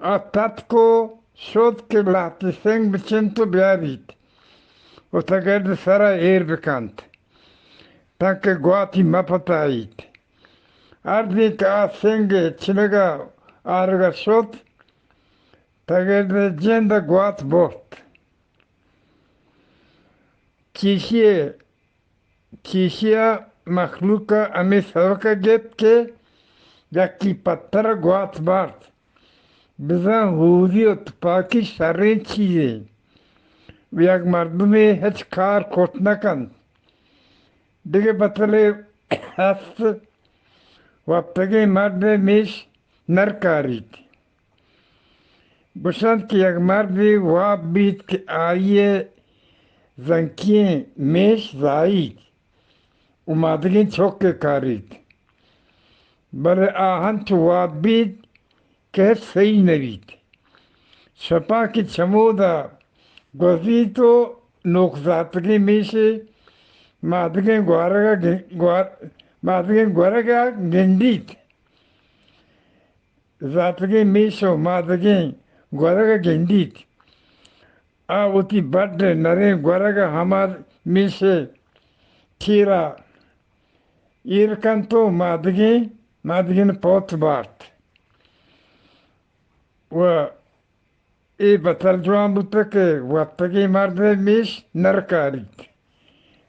a tatko ke laten zijn bekend blijft. Wat er de Sarah eer bekend. Tanke guati mapatait. Ardi ka senge chinaga arga shot. Tager de jenda guat bort. Kishia makhluka ame savaka get ke yaki patara guat bart. بزن حوری و تپاکی شرین چیزی و یک مردمی هیچ کار کت نکند دیگه بطله هست و تگه مرد میش نرکارید گوشند که یک مردی واب بید که آیه زنکی میش زایید و مادگین چوکه کارید بله آهن تو واب بید که صحیح نوید شپا کی چمودا گوزیتو نوکزاتگی میشه مادگین گوارگا گندید زاتگی میشو مادگین گوارگا گندید آوتی بد نره گوارگا همار میشه تیرا ایرکن تو مادگین پوت بارت و ای بطر جوان بوده که وقتی مرد میش نرکارید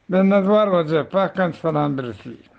به نظر وجه پاکن سلام برسید